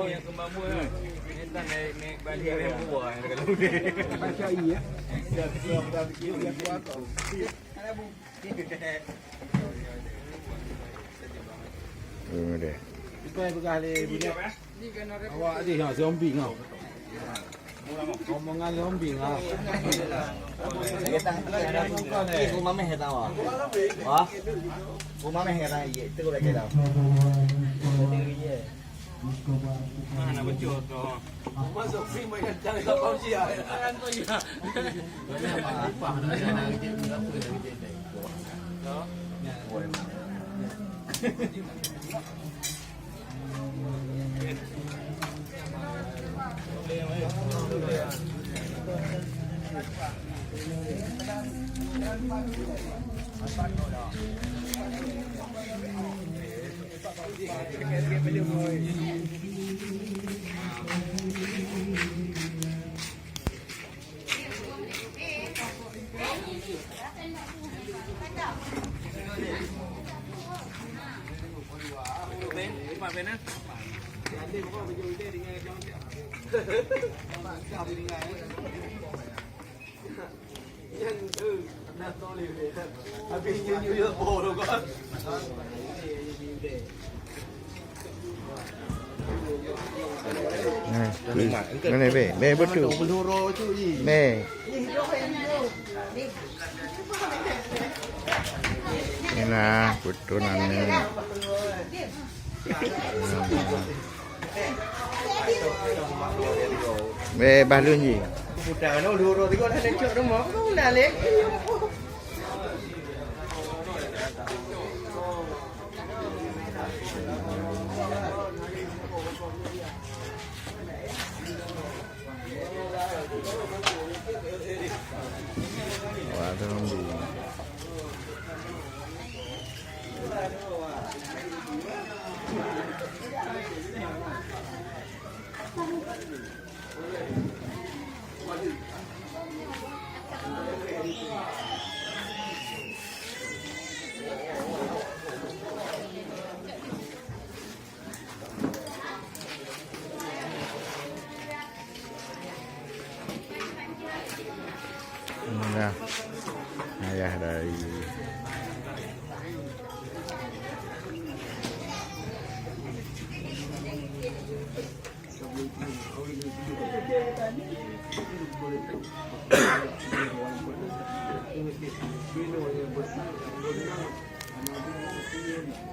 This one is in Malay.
yang kembang buah. Kita naik balik yang buah yang dekat laut ni. Macam iya. Dah fikir dia buat kau. Ada bu. Deh. Bukan berkali budak. Awak ni ha zombie ngau. Omongan zombie ngau. Rumah meh tahu ah. Wah. Rumah meh kata iya, itu lagi tahu. Mana bocor tu? Masuk free mai jangan kau sia. Kan tu ya. Apa Ben, cepat Ben ah. Habis nyu bodoh kau. Mana be betul. Peluru tu je. Be. Ini betul nanya. Be balun je. Budak no peluru tu kau dah lecok rumah, kau dah lek. Wah, zombie. Nah, ayah dari